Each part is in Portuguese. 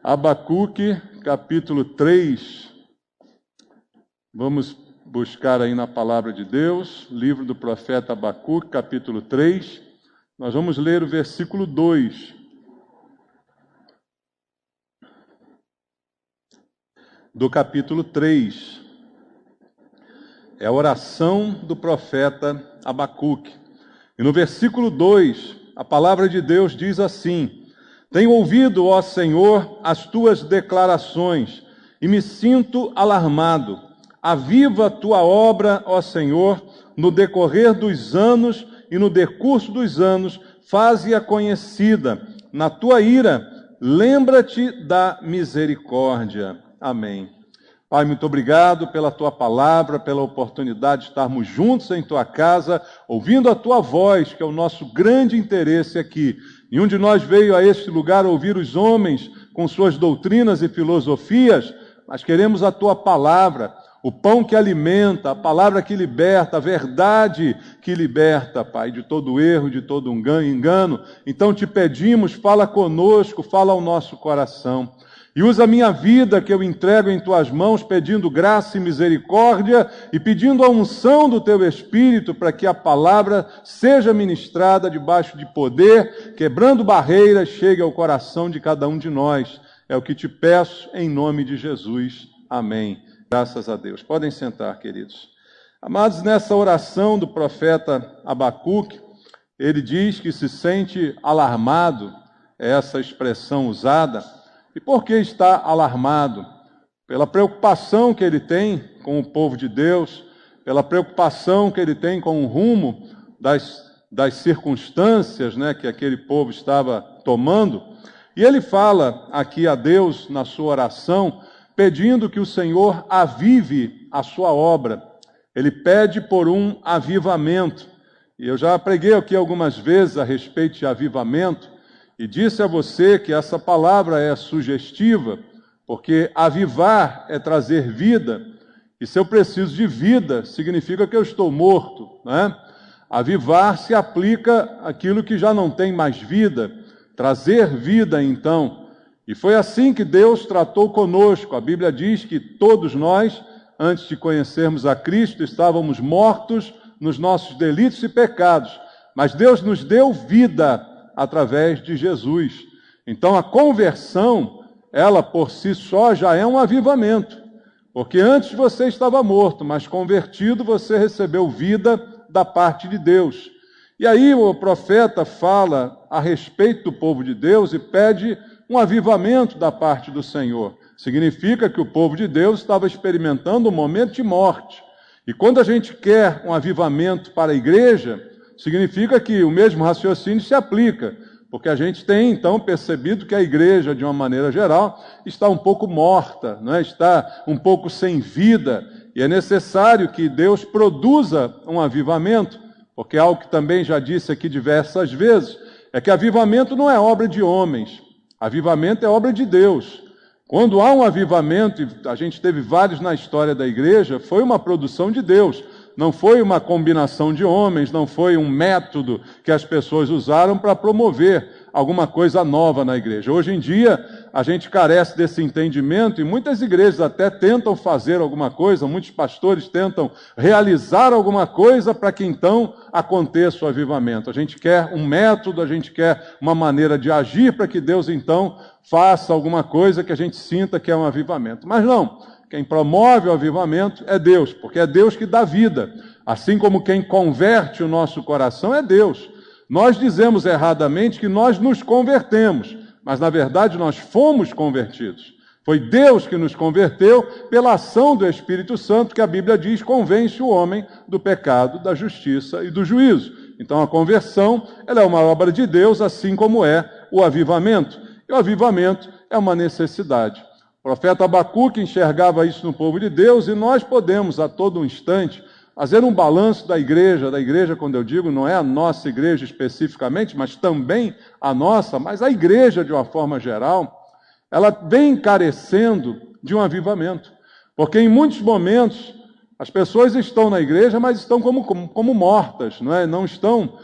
Abacuque, capítulo 3. Vamos buscar aí na palavra de Deus, livro do profeta Abacuque, capítulo 3. Nós vamos ler o versículo 2. Do capítulo 3. É a oração do profeta Abacuque. E no versículo 2, a palavra de Deus diz assim: Tenho ouvido, ó Senhor, as tuas declarações, e me sinto alarmado. Aviva a tua obra, ó Senhor, no decorrer dos anos e no decurso dos anos, faze-a conhecida. Na tua ira, lembra-te da misericórdia. Amém. Pai, muito obrigado pela tua palavra, pela oportunidade de estarmos juntos em tua casa, ouvindo a tua voz, que é o nosso grande interesse aqui. Nenhum de nós veio a este lugar ouvir os homens com suas doutrinas e filosofias, mas queremos a tua palavra, o pão que alimenta, a palavra que liberta, a verdade que liberta, Pai, de todo erro, de todo engano. Então te pedimos, fala conosco, fala ao nosso coração. E usa a minha vida que eu entrego em tuas mãos, pedindo graça e misericórdia e pedindo a unção do teu Espírito para que a palavra seja ministrada debaixo de poder, quebrando barreiras, chegue ao coração de cada um de nós. É o que te peço em nome de Jesus. Amém. Graças a Deus. Podem sentar, queridos. Amados, nessa oração do profeta Abacuque, ele diz que se sente alarmado, é essa expressão usada. E por que está alarmado? Pela preocupação que ele tem com o povo de Deus, pela preocupação que ele tem com o rumo das circunstâncias, que aquele povo estava tomando. E ele fala aqui a Deus na sua oração, pedindo que o Senhor avive a sua obra. Ele pede por um avivamento. E eu já preguei aqui algumas vezes a respeito de avivamento, e disse a você que essa palavra é sugestiva, porque avivar é trazer vida, e se eu preciso de vida, significa que eu estou morto, né? Avivar se aplica àquilo que já não tem mais vida, trazer vida então. E foi assim que Deus tratou conosco. A Bíblia diz que todos nós, antes de conhecermos a Cristo, estávamos mortos nos nossos delitos e pecados, mas Deus nos deu vida através de Jesus. Então a conversão, ela por si só já é um avivamento, porque antes você estava morto, mas convertido você recebeu vida da parte de Deus. E aí o profeta fala a respeito do povo de Deus e pede um avivamento da parte do Senhor. Significa que o povo de Deus estava experimentando um momento de morte. E quando a gente quer um avivamento para a igreja, significa que o mesmo raciocínio se aplica, porque a gente tem então percebido que a igreja, de uma maneira geral, está um pouco morta, está um pouco sem vida, e é necessário que Deus produza um avivamento, porque algo que também já disse aqui diversas vezes, é que avivamento não é obra de homens, avivamento é obra de Deus. Quando há um avivamento, e a gente teve vários na história da igreja, foi uma produção de Deus. Não foi uma combinação de homens, não foi um método que as pessoas usaram para promover alguma coisa nova na igreja. Hoje em dia, a gente carece desse entendimento e muitas igrejas até tentam fazer alguma coisa, muitos pastores tentam realizar alguma coisa para que então aconteça o avivamento. A gente quer um método, a gente quer uma maneira de agir para que Deus então faça alguma coisa que a gente sinta que é um avivamento. Mas não. Quem promove o avivamento é Deus, porque é Deus que dá vida. Assim como quem converte o nosso coração é Deus. Nós dizemos erradamente que nós nos convertemos, mas na verdade nós fomos convertidos. Foi Deus que nos converteu pela ação do Espírito Santo, que a Bíblia diz, convence o homem do pecado, da justiça e do juízo. Então a conversão, ela é uma obra de Deus, assim como é o avivamento. E o avivamento é uma necessidade. O profeta Abacuque enxergava isso no povo de Deus e nós podemos, a todo instante, fazer um balanço da igreja, quando eu digo, não é a nossa igreja especificamente, mas também a nossa, mas a igreja de uma forma geral, ela vem carecendo de um avivamento. Porque em muitos momentos, as pessoas estão na igreja, mas estão como mortas, não estão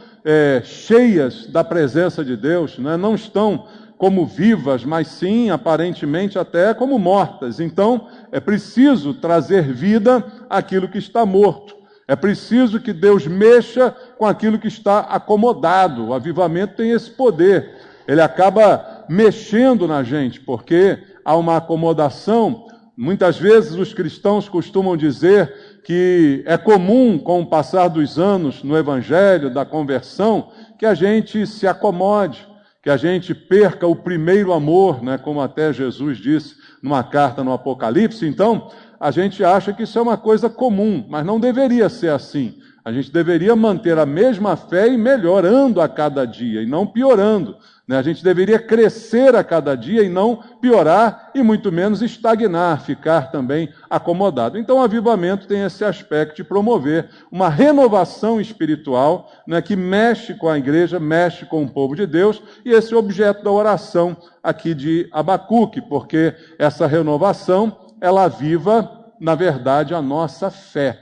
cheias da presença de Deus, não estão como vivas, mas sim, aparentemente, até como mortas. Então, é preciso trazer vida àquilo que está morto. É preciso que Deus mexa com aquilo que está acomodado. O avivamento tem esse poder. Ele acaba mexendo na gente, porque há uma acomodação. Muitas vezes os cristãos costumam dizer que é comum, com o passar dos anos no Evangelho, da conversão, que a gente se acomode, que a gente perca o primeiro amor, né, como até Jesus disse numa carta no Apocalipse. Então, a gente acha que isso é uma coisa comum, mas não deveria ser assim. A gente deveria manter a mesma fé e melhorando a cada dia, e não piorando. A gente deveria crescer a cada dia e não piorar, e muito menos estagnar, ficar também acomodado. Então, o avivamento tem esse aspecto de promover uma renovação espiritual, né, que mexe com a igreja, mexe com o povo de Deus, e esse é o objeto da oração aqui de Abacuque, porque essa renovação, ela aviva, na verdade, a nossa fé,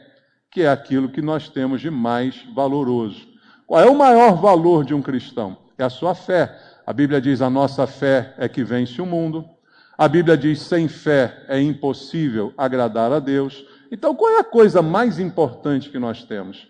que é aquilo que nós temos de mais valoroso. Qual é o maior valor de um cristão? É a sua fé. A Bíblia diz: a nossa fé é que vence o mundo. A Bíblia diz: sem fé é impossível agradar a Deus. Então, qual é a coisa mais importante que nós temos?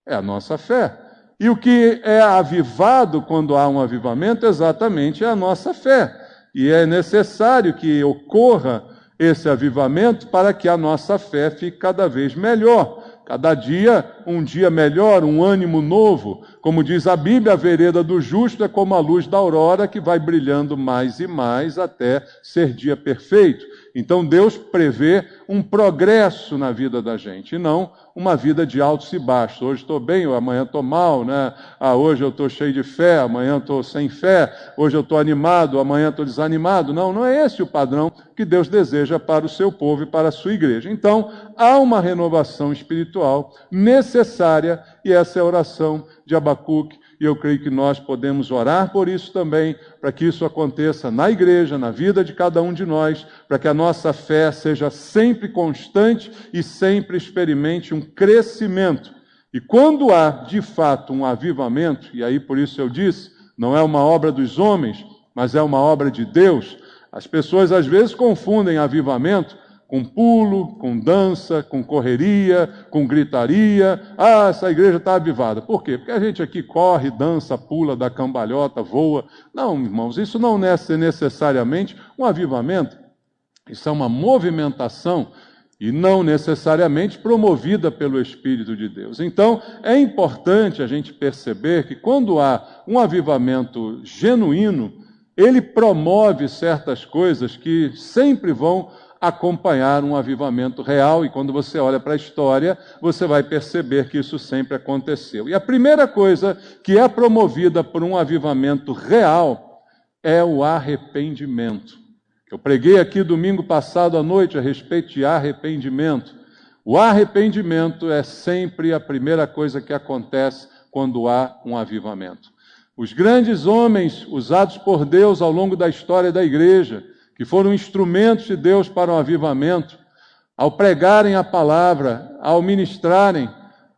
É a nossa fé. E o que é avivado quando há um avivamento, exatamente, é a nossa fé. E é necessário que ocorra esse avivamento para que a nossa fé fique cada vez melhor. Cada dia, um dia melhor, um ânimo novo. Como diz a Bíblia, a vereda do justo é como a luz da aurora que vai brilhando mais e mais até ser dia perfeito. Então Deus prevê um progresso na vida da gente, e não uma vida de altos e baixos. Hoje estou bem, amanhã estou mal, né? Hoje eu estou cheio de fé, amanhã estou sem fé. Hoje eu estou animado, amanhã estou desanimado. Não é esse o padrão que Deus deseja para o seu povo e para a sua igreja. Então, há uma renovação espiritual necessária, e essa é a oração de Abacuque. E eu creio que nós podemos orar por isso também, para que isso aconteça na igreja, na vida de cada um de nós, para que a nossa fé seja sempre constante e sempre experimente um crescimento. E quando há, de fato, um avivamento, e aí por isso eu disse, não é uma obra dos homens, mas é uma obra de Deus. As pessoas às vezes confundem avivamento com pulo, com dança, com correria, com gritaria. Essa igreja está avivada. Por quê? Porque a gente aqui corre, dança, pula, dá cambalhota, voa. Não, irmãos, isso não é necessariamente um avivamento. Isso é uma movimentação e não necessariamente promovida pelo Espírito de Deus. Então, é importante a gente perceber que quando há um avivamento genuíno, ele promove certas coisas que sempre vão acompanhar um avivamento real, e quando você olha para a história, você vai perceber que isso sempre aconteceu. E a primeira coisa que é promovida por um avivamento real é o arrependimento. Eu preguei aqui domingo passado à noite a respeito de arrependimento. O arrependimento é sempre a primeira coisa que acontece quando há um avivamento. Os grandes homens usados por Deus ao longo da história da igreja, que foram instrumentos de Deus para o avivamento, ao pregarem a palavra, ao ministrarem,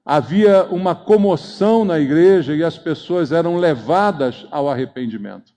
havia uma comoção na igreja e as pessoas eram levadas ao arrependimento,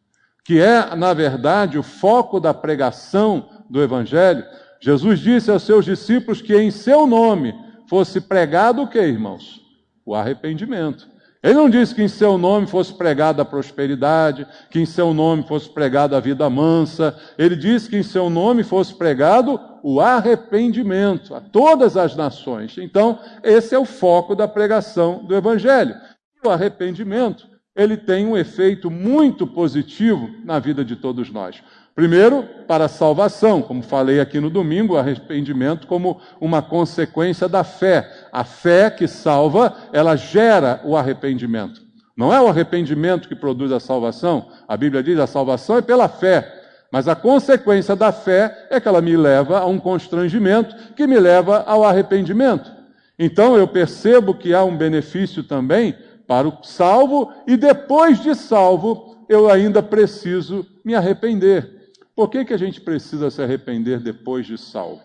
que é, na verdade, o foco da pregação do Evangelho. Jesus disse aos seus discípulos que em seu nome fosse pregado o quê, irmãos? O arrependimento. Ele não disse que em seu nome fosse pregada a prosperidade, que em seu nome fosse pregada a vida mansa. Ele disse que em seu nome fosse pregado o arrependimento a todas as nações. Então, esse é o foco da pregação do Evangelho. O arrependimento, ele tem um efeito muito positivo na vida de todos nós. Primeiro, para a salvação, como falei aqui no domingo, o arrependimento como uma consequência da fé. A fé que salva, ela gera o arrependimento. Não é o arrependimento que produz a salvação. A Bíblia diz que a salvação é pela fé. Mas a consequência da fé é que ela me leva a um constrangimento que me leva ao arrependimento. Então eu percebo que há um benefício também para o salvo, e depois de salvo, eu ainda preciso me arrepender. Por que a gente precisa se arrepender depois de salvo?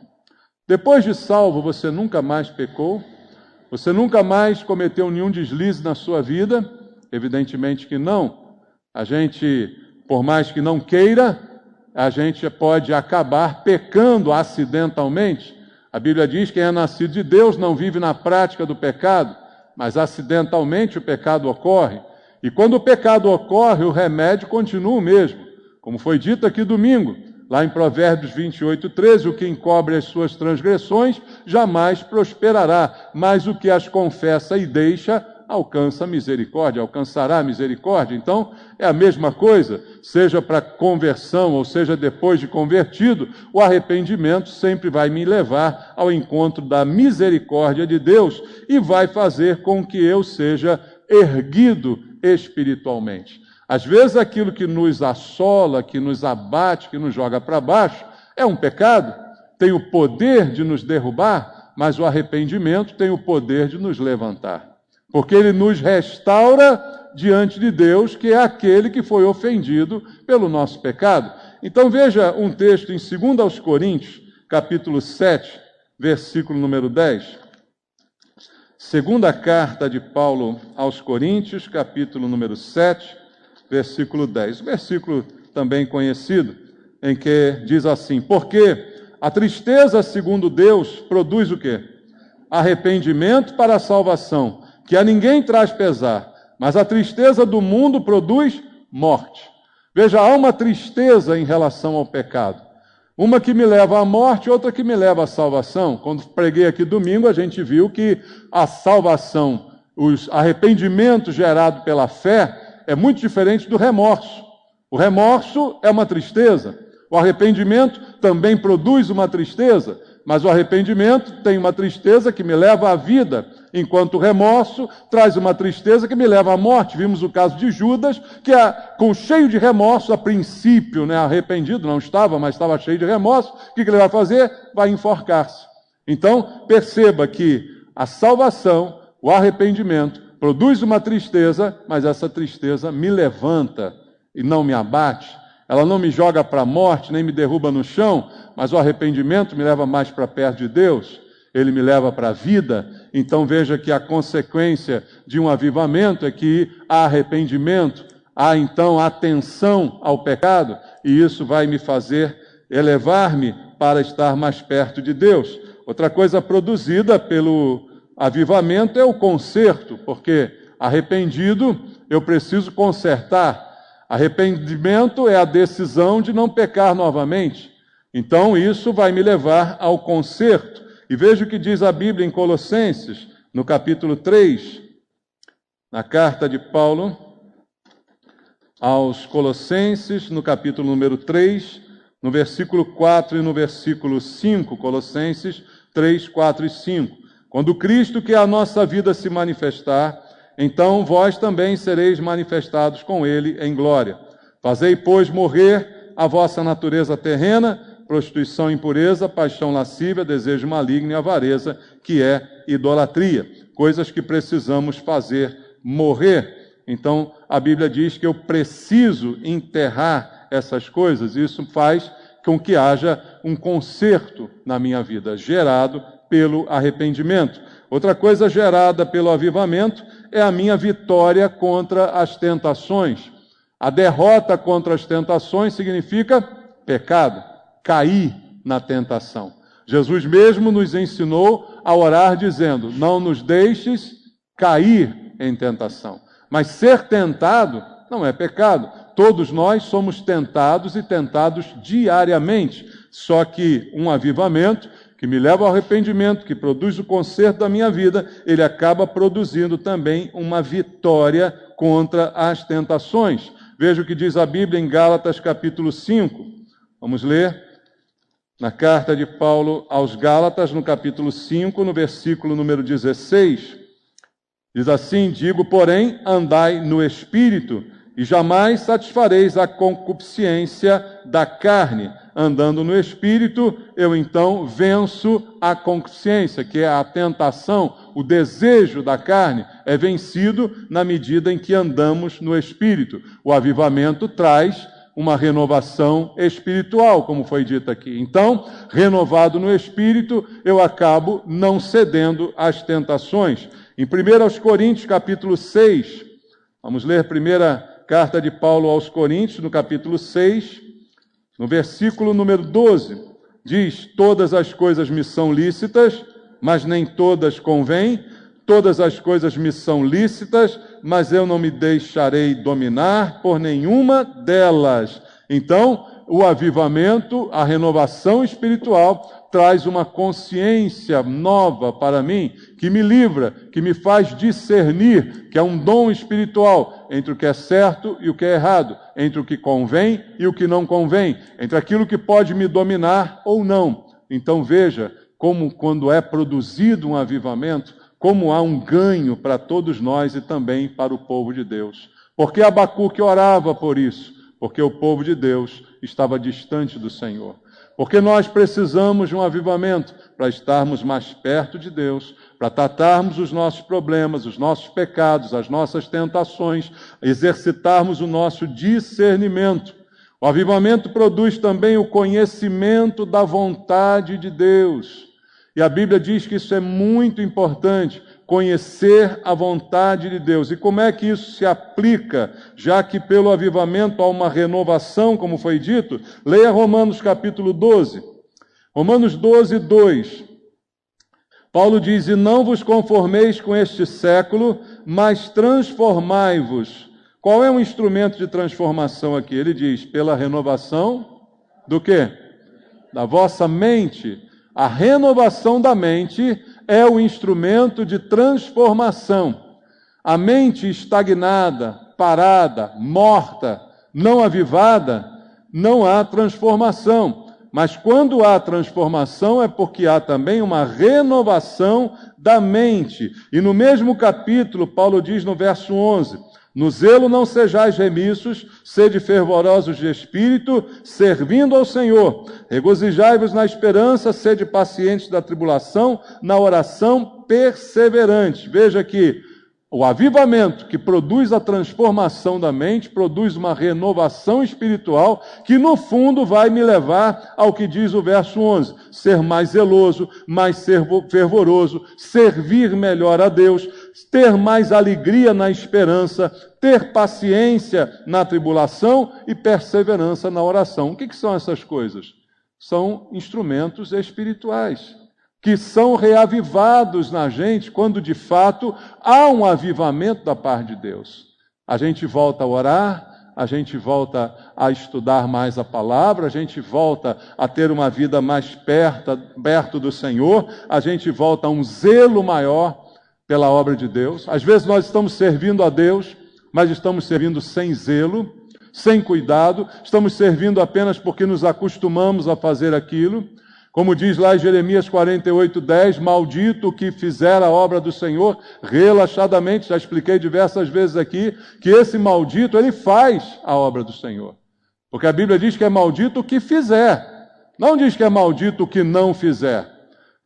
Depois de salvo, você nunca mais pecou? Você nunca mais cometeu nenhum deslize na sua vida? Evidentemente que não. A gente por mais que não queira, a gente pode acabar pecando acidentalmente. A Bíblia diz que quem é nascido de Deus não vive na prática do pecado, mas acidentalmente o pecado ocorre. E quando o pecado ocorre, o remédio continua o mesmo. Como foi dito aqui domingo, lá em Provérbios 28:13, o que encobre as suas transgressões jamais prosperará, mas o que as confessa e deixa alcança misericórdia, alcançará misericórdia. Então, é a mesma coisa, seja para conversão ou seja depois de convertido, o arrependimento sempre vai me levar ao encontro da misericórdia de Deus e vai fazer com que eu seja erguido espiritualmente. Às vezes aquilo que nos assola, que nos abate, que nos joga para baixo, é um pecado, tem o poder de nos derrubar, mas o arrependimento tem o poder de nos levantar. Porque ele nos restaura diante de Deus, que é aquele que foi ofendido pelo nosso pecado. Então veja um texto em 2 Coríntios, capítulo 7, versículo número 10. Segunda carta de Paulo aos Coríntios, capítulo número 7, versículo 10. Versículo também conhecido, em que diz assim: porque a tristeza, segundo Deus, produz o quê? Arrependimento para a salvação, que a ninguém traz pesar, mas a tristeza do mundo produz morte. Veja, há uma tristeza em relação ao pecado. Uma que me leva à morte, outra que me leva à salvação. Quando preguei aqui domingo, a gente viu que a salvação, os arrependimentos gerados pela fé, é muito diferente do remorso. O remorso é uma tristeza. O arrependimento também produz uma tristeza, mas o arrependimento tem uma tristeza que me leva à vida, enquanto o remorso traz uma tristeza que me leva à morte. Vimos o caso de Judas, que com cheio de remorso, a princípio, arrependido, não estava, mas estava cheio de remorso. O que ele vai fazer? Vai enforcar-se. Então, perceba que a salvação, o arrependimento, produz uma tristeza, mas essa tristeza me levanta e não me abate. Ela não me joga para a morte, nem me derruba no chão, mas o arrependimento me leva mais para perto de Deus, ele me leva para a vida. Então veja que a consequência de um avivamento é que há arrependimento, há então atenção ao pecado, e isso vai me fazer elevar-me para estar mais perto de Deus. Outra coisa produzida pelo avivamento é o conserto, porque arrependido eu preciso consertar. Arrependimento é a decisão de não pecar novamente. Então isso vai me levar ao conserto. E veja o que diz a Bíblia em Colossenses, no capítulo 3, na carta de Paulo aos Colossenses, no capítulo número 3, no versículo 4 e no versículo 5, Colossenses 3, 4 e 5. Quando Cristo, que é a nossa vida, se manifestar, então vós também sereis manifestados com ele em glória. Fazei, pois, morrer a vossa natureza terrena, prostituição, impureza, paixão lascívia, desejo maligno e avareza, que é idolatria. Coisas que precisamos fazer morrer. Então, a Bíblia diz que eu preciso enterrar essas coisas. Isso faz com que haja um conserto na minha vida, gerado pelo arrependimento. Outra coisa gerada pelo avivamento é a minha vitória contra as tentações. A derrota contra as tentações significa pecado, cair na tentação. Jesus mesmo nos ensinou a orar dizendo: não nos deixes cair em tentação. Mas ser tentado não é pecado. Todos nós somos tentados e tentados diariamente. Só que um avivamento que me leva ao arrependimento, que produz o conserto da minha vida, ele acaba produzindo também uma vitória contra as tentações. Veja o que diz a Bíblia em Gálatas capítulo 5. Vamos ler na carta de Paulo aos Gálatas, no capítulo 5, no versículo número 16. Diz assim: digo, porém, andai no Espírito, e jamais satisfareis a concupiscência da carne. Andando no Espírito, eu então venço a concupiscência, que é a tentação, o desejo da carne, é vencido na medida em que andamos no Espírito. O avivamento traz uma renovação espiritual, como foi dito aqui. Então, renovado no Espírito, eu acabo não cedendo às tentações. Em 1 Coríntios, capítulo 6, vamos ler 1 carta de Paulo aos Coríntios, no capítulo 6, no versículo número 12, diz: todas as coisas me são lícitas, mas nem todas convêm. Todas as coisas me são lícitas, mas eu não me deixarei dominar por nenhuma delas. Então, o avivamento, a renovação espiritual, traz uma consciência nova para mim, que me livra, que me faz discernir, que é um dom espiritual, entre o que é certo e o que é errado, entre o que convém e o que não convém, entre aquilo que pode me dominar ou não. Então veja como, quando é produzido um avivamento, como há um ganho para todos nós e também para o povo de Deus. Porque Abacuque orava por isso? Porque o povo de Deus estava distante do Senhor. Porque nós precisamos de um avivamento para estarmos mais perto de Deus, para tratarmos os nossos problemas, os nossos pecados, as nossas tentações, exercitarmos o nosso discernimento. O avivamento produz também o conhecimento da vontade de Deus. E a Bíblia diz que isso é muito importante, conhecer a vontade de Deus. E como é que isso se aplica, já que pelo avivamento há uma renovação, como foi dito? Leia Romanos capítulo 12. Romanos 12, 2. Paulo diz: e não vos conformeis com este século, mas transformai-vos. Qual é o instrumento de transformação aqui? Ele diz: pela renovação do quê? Da vossa mente. A renovação da mente é o instrumento de transformação. A mente estagnada, parada, morta, não avivada, não há transformação. Mas quando há transformação é porque há também uma renovação da mente. E no mesmo capítulo, Paulo diz no verso 11: no zelo não sejais remissos, sede fervorosos de espírito, servindo ao Senhor. Regozijai-vos na esperança, sede pacientes da tribulação, na oração perseverante. Veja que o avivamento que produz a transformação da mente, produz uma renovação espiritual, que no fundo vai me levar ao que diz o verso 11, ser mais zeloso, mais fervoroso, servir melhor a Deus, ter mais alegria na esperança, ter paciência na tribulação e perseverança na oração. O que são essas coisas? São instrumentos espirituais, que são reavivados na gente quando de fato há um avivamento da parte de Deus. A gente volta a orar, a gente volta a estudar mais a palavra, a gente volta a ter uma vida mais perto do Senhor, a gente volta a um zelo maior pela obra de Deus. Às vezes nós estamos servindo a Deus, mas estamos servindo sem zelo, sem cuidado, estamos servindo apenas porque nos acostumamos a fazer aquilo. Como diz lá em Jeremias 48:10, maldito o que fizer a obra do Senhor relaxadamente. Já expliquei diversas vezes aqui que esse maldito, ele faz a obra do Senhor. Porque a Bíblia diz que é maldito o que fizer. Não diz que é maldito o que não fizer.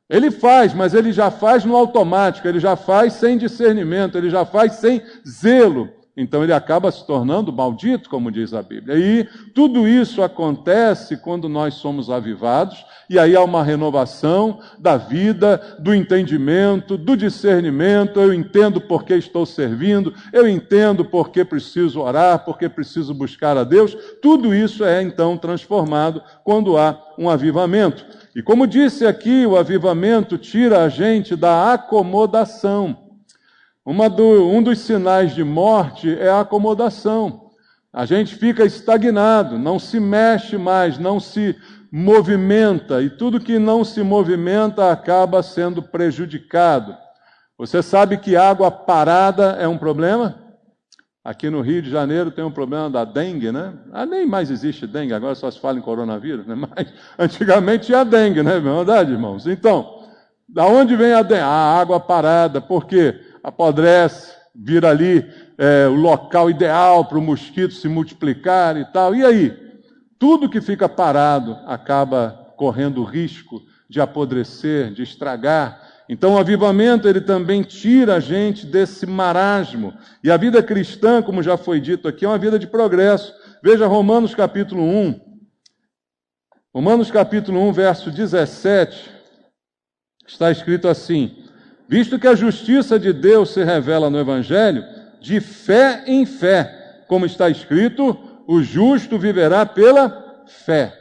Ele faz, mas ele já faz no automático, ele já faz sem discernimento, ele já faz sem zelo. Então ele acaba se tornando maldito, como diz a Bíblia. E tudo isso acontece quando nós somos avivados, e aí há uma renovação da vida, do entendimento, do discernimento. Eu entendo por que estou servindo, eu entendo por que preciso orar, por que preciso buscar a Deus. Tudo isso é então transformado quando há um avivamento. E como disse aqui, o avivamento tira a gente da acomodação. Um dos sinais de morte é a acomodação. A gente fica estagnado, não se mexe mais, não se movimenta, e tudo que não se movimenta acaba sendo prejudicado. Você sabe que água parada é um problema? Aqui no Rio de Janeiro tem um problema da dengue, né? Nem mais existe dengue, agora só se fala em coronavírus, né? Mas antigamente tinha dengue, né? É verdade, irmãos? Então, da onde vem a dengue? A água parada, por quê? Apodrece, vira ali o local ideal para o mosquito se multiplicar e tal. E aí? Tudo que fica parado acaba correndo risco de apodrecer, de estragar. Então o avivamento, ele também tira a gente desse marasmo. E a vida cristã, como já foi dito aqui, é uma vida de progresso. Veja Romanos capítulo 1. Romanos capítulo 1, verso 17, está escrito assim: visto que a justiça de Deus se revela no Evangelho, de fé em fé, como está escrito, o justo viverá pela fé.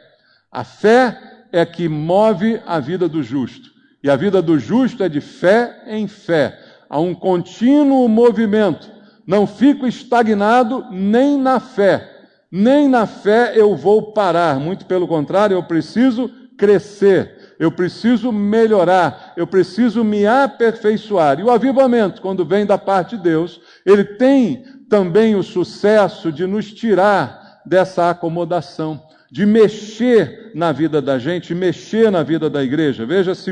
A fé é que move a vida do justo. E a vida do justo é de fé em fé. Há um contínuo movimento. Não fico estagnado nem na fé. Nem na fé eu vou parar. Muito pelo contrário, eu preciso crescer. Eu preciso melhorar. Eu preciso me aperfeiçoar. E o avivamento, quando vem da parte de Deus, ele tem também o sucesso de nos tirar dessa acomodação, de mexer na vida da gente, mexer na vida da igreja. Veja, 2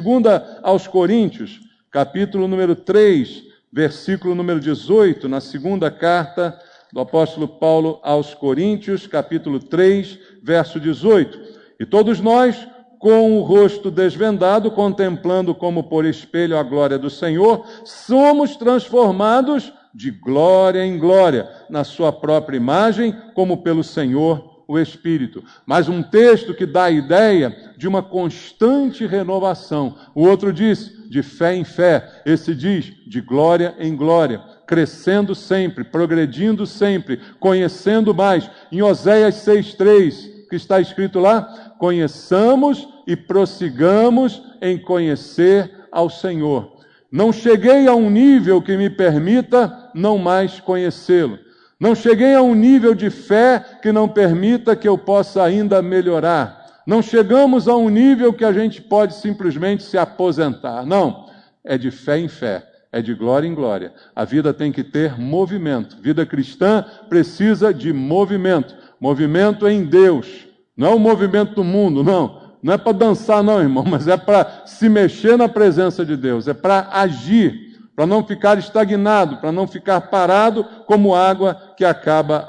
aos Coríntios, capítulo número 3, versículo número 18, na segunda carta do apóstolo Paulo aos Coríntios, capítulo 3, verso 18. E todos nós, com o rosto desvendado, contemplando como por espelho a glória do Senhor, somos transformados de glória em glória, na sua própria imagem, como pelo Senhor o Espírito. Mais um texto que dá a ideia de uma constante renovação. O outro diz, de fé em fé. Esse diz, de glória em glória. Crescendo sempre, progredindo sempre, conhecendo mais. Em Oséias 6,3, que está escrito lá, conheçamos e prossigamos em conhecer ao Senhor. Não cheguei a um nível que me permita não mais conhecê-lo. Não cheguei a um nível de fé que não permita que eu possa ainda melhorar. Não chegamos a um nível que a gente pode simplesmente se aposentar. Não, é de fé em fé, é de glória em glória. A vida tem que ter movimento. Vida cristã precisa de movimento. Movimento em Deus. Não é o movimento do mundo, não. Não é para dançar não, irmão, mas é para se mexer na presença de Deus. É para agir, para não ficar estagnado, para não ficar parado como água que acaba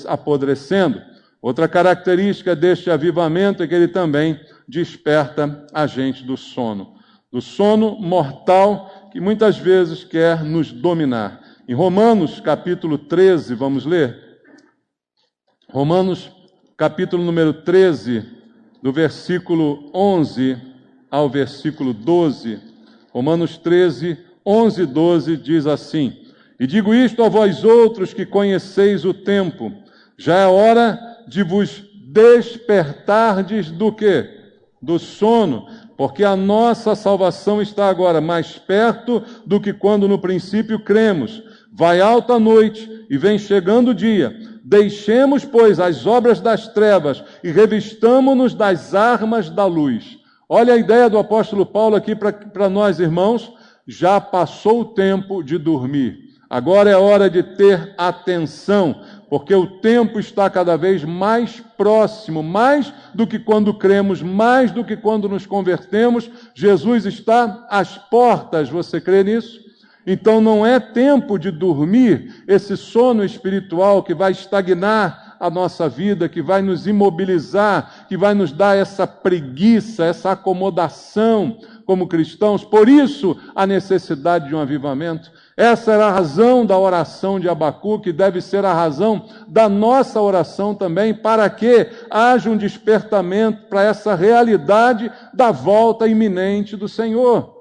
apodrecendo. Outra característica deste avivamento é que ele também desperta a gente do sono mortal que muitas vezes quer nos dominar. Em Romanos capítulo 13, vamos ler? Romanos capítulo número 13, do versículo 11 ao versículo 12. Romanos 13, 11 e 12 diz assim: E digo isto a vós outros que conheceis o tempo, já é hora de vos despertardes do quê? Do sono, porque a nossa salvação está agora mais perto do que quando no princípio cremos. Vai alta a noite e vem chegando o dia. Deixemos, pois, as obras das trevas e revistamo-nos das armas da luz. Olha a ideia do apóstolo Paulo aqui para nós, irmãos. Já passou o tempo de dormir. Agora é hora de ter atenção, porque o tempo está cada vez mais próximo, mais do que quando cremos, mais do que quando nos convertemos. Jesus está às portas, você crê nisso? Então não é tempo de dormir, esse sono espiritual que vai estagnar a nossa vida, que vai nos imobilizar, que vai nos dar essa preguiça, essa acomodação como cristãos. Por isso, a necessidade de um avivamento. Essa era a razão da oração de Abacuque, que deve ser a razão da nossa oração também, para que haja um despertamento para essa realidade da volta iminente do Senhor.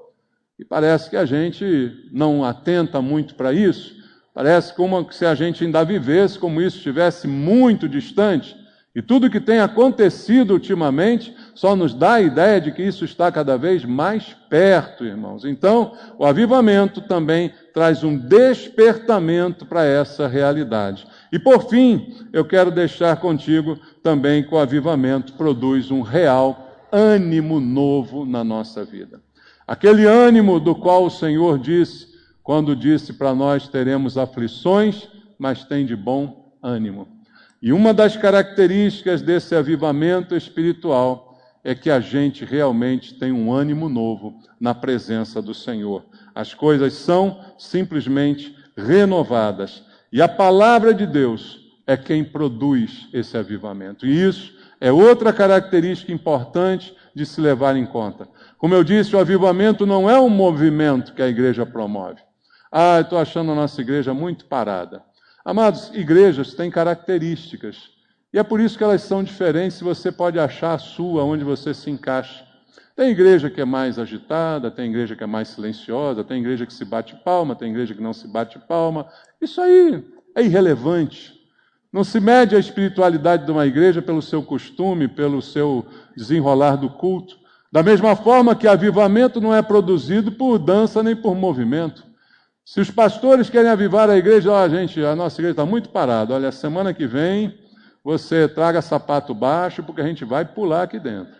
E parece que a gente não atenta muito para isso. Parece como se a gente ainda vivesse como isso estivesse muito distante. E tudo que tem acontecido ultimamente só nos dá a ideia de que isso está cada vez mais perto, irmãos. Então, o avivamento também traz um despertamento para essa realidade. E por fim, eu quero deixar contigo também que o avivamento produz um real ânimo novo na nossa vida. Aquele ânimo do qual o Senhor disse, quando disse para nós: teremos aflições, mas tem de bom ânimo. E uma das características desse avivamento espiritual é que a gente realmente tem um ânimo novo na presença do Senhor. As coisas são simplesmente renovadas. E a palavra de Deus é quem produz esse avivamento. E isso é outra característica importante de se levar em conta. Como eu disse, o avivamento não é um movimento que a igreja promove. Eu estou achando a nossa igreja muito parada. Amados, igrejas têm características. E é por isso que elas são diferentes, se você pode achar a sua, onde você se encaixa. Tem igreja que é mais agitada, tem igreja que é mais silenciosa, tem igreja que se bate palma, tem igreja que não se bate palma. Isso aí é irrelevante. Não se mede a espiritualidade de uma igreja pelo seu costume, pelo seu desenrolar do culto. Da mesma forma que avivamento não é produzido por dança nem por movimento. Se os pastores querem avivar a igreja, gente, a nossa igreja está muito parada. Olha, semana que vem você traga sapato baixo porque a gente vai pular aqui dentro.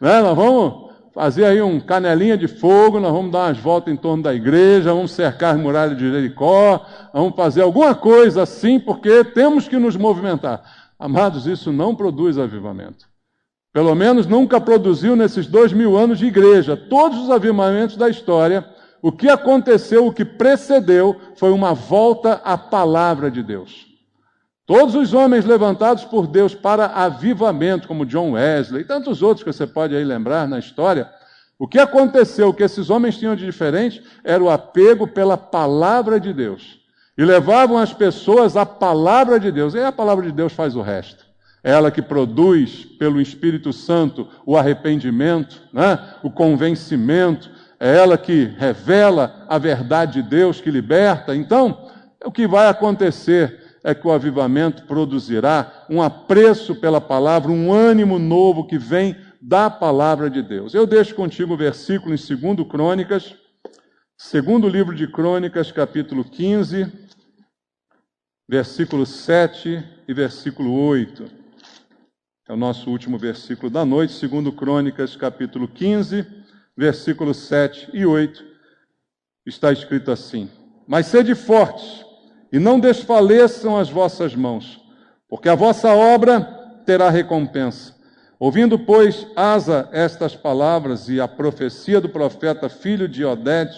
Né? Nós vamos fazer aí um canelinha de fogo, nós vamos dar umas voltas em torno da igreja, vamos cercar as muralhas de Jericó, vamos fazer alguma coisa assim, porque temos que nos movimentar. Amados, isso não produz avivamento. Pelo menos nunca produziu nesses 2000 anos de igreja. Todos os avivamentos da história, o que aconteceu, o que precedeu, foi uma volta à palavra de Deus. Todos os homens levantados por Deus para avivamento, como John Wesley e tantos outros que você pode aí lembrar na história, o que aconteceu, o que esses homens tinham de diferente, era o apego pela palavra de Deus. E levavam as pessoas à palavra de Deus. E a palavra de Deus faz o resto. É ela que produz, pelo Espírito Santo, o arrependimento, né? O convencimento. É ela que revela a verdade de Deus, que liberta. Então, o que vai acontecer é que o avivamento produzirá um apreço pela palavra, um ânimo novo que vem da palavra de Deus. Eu deixo contigo o versículo em 2 Crônicas, segundo livro de Crônicas, capítulo 15, versículo 7 e versículo 8. É o nosso último versículo da noite, 2 Crônicas, capítulo 15, versículos 7 e 8. Está escrito assim: Mas sede fortes, e não desfaleçam as vossas mãos, porque a vossa obra terá recompensa. Ouvindo, pois, Asa estas palavras e a profecia do profeta filho de Oded,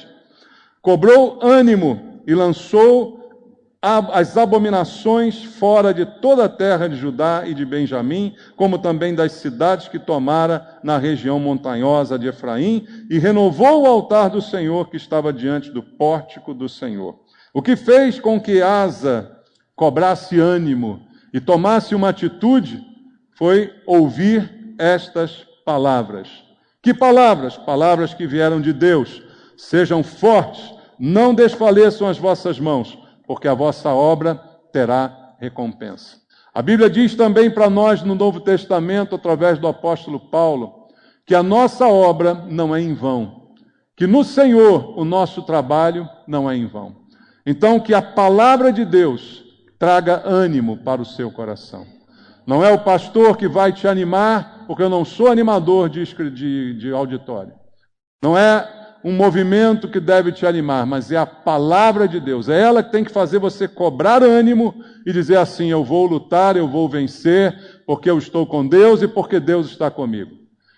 cobrou ânimo e lançou as abominações fora de toda a terra de Judá e de Benjamim, como também das cidades que tomara na região montanhosa de Efraim, e renovou o altar do Senhor que estava diante do pórtico do Senhor. O que fez com que Asa cobrasse ânimo e tomasse uma atitude foi ouvir estas palavras. Que palavras? Palavras que vieram de Deus. Sejam fortes, não desfaleçam as vossas mãos, porque a vossa obra terá recompensa. A Bíblia diz também para nós no Novo Testamento, através do apóstolo Paulo, que a nossa obra não é em vão, que no Senhor o nosso trabalho não é em vão. Então, que a palavra de Deus traga ânimo para o seu coração. Não é o pastor que vai te animar, porque eu não sou animador de auditório. Não é um movimento que deve te animar, mas é a palavra de Deus. É ela que tem que fazer você cobrar ânimo e dizer assim: eu vou lutar, eu vou vencer, porque eu estou com Deus e porque Deus está comigo.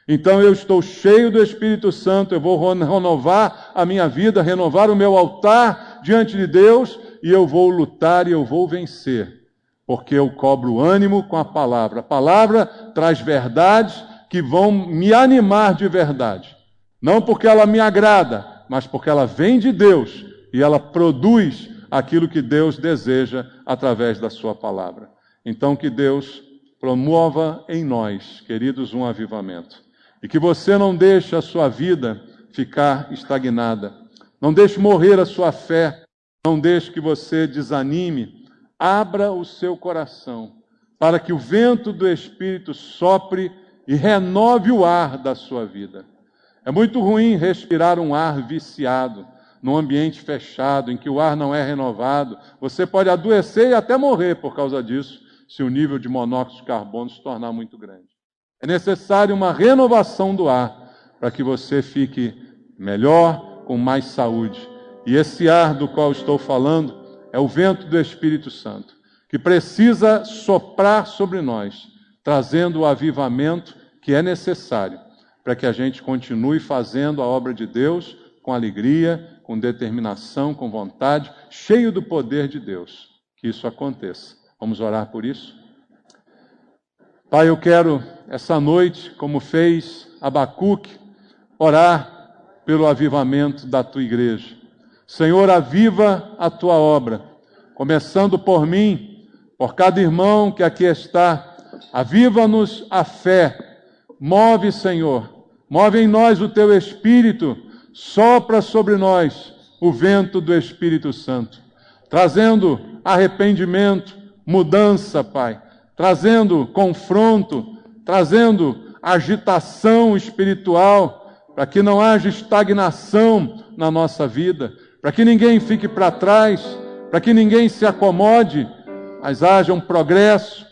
Então eu estou cheio do Espírito Santo, eu vou renovar a minha vida, renovar o meu altar diante de Deus, e eu vou lutar e eu vou vencer, porque eu cobro ânimo com a palavra. A palavra traz verdades que vão me animar de verdade. Não porque ela me agrada, mas porque ela vem de Deus e ela produz aquilo que Deus deseja através da sua palavra. Então que Deus promova em nós, queridos, um avivamento. E que você não deixe a sua vida ficar estagnada. Não deixe morrer a sua fé. Não deixe que você desanime. Abra o seu coração para que o vento do Espírito sopre e renove o ar da sua vida. É muito ruim respirar um ar viciado, num ambiente fechado, em que o ar não é renovado. Você pode adoecer e até morrer por causa disso, se o nível de monóxido de carbono se tornar muito grande. É necessário uma renovação do ar para que você fique melhor, com mais saúde. E esse ar do qual estou falando é o vento do Espírito Santo, que precisa soprar sobre nós, trazendo o avivamento que é necessário para que a gente continue fazendo a obra de Deus com alegria, com determinação, com vontade, cheio do poder de Deus. Que isso aconteça. Vamos orar por isso? Pai, eu quero essa noite, como fez Abacuque, orar pelo avivamento da tua igreja. Senhor, aviva a tua obra, começando por mim, por cada irmão que aqui está. Aviva-nos a fé. Move, Senhor, move em nós o teu Espírito, sopra sobre nós o vento do Espírito Santo, trazendo arrependimento, mudança, Pai, trazendo confronto, trazendo agitação espiritual, para que não haja estagnação na nossa vida, para que ninguém fique para trás, para que ninguém se acomode, mas haja um progresso,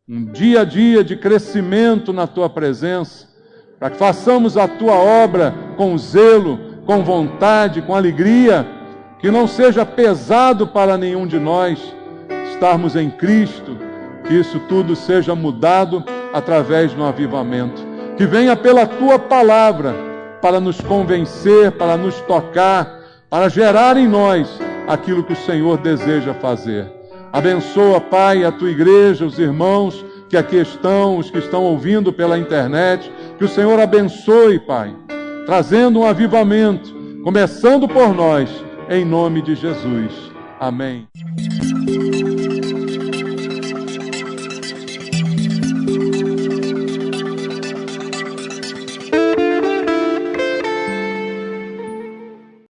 um dia a dia de crescimento na Tua presença, para que façamos a Tua obra com zelo, com vontade, com alegria, que não seja pesado para nenhum de nós estarmos em Cristo, que isso tudo seja mudado através do avivamento, que venha pela Tua palavra para nos convencer, para nos tocar, para gerar em nós aquilo que o Senhor deseja fazer. Abençoa, Pai, a Tua igreja, os irmãos que aqui estão, os que estão ouvindo pela internet, que o Senhor abençoe, Pai, trazendo um avivamento, começando por nós, em nome de Jesus. Amém.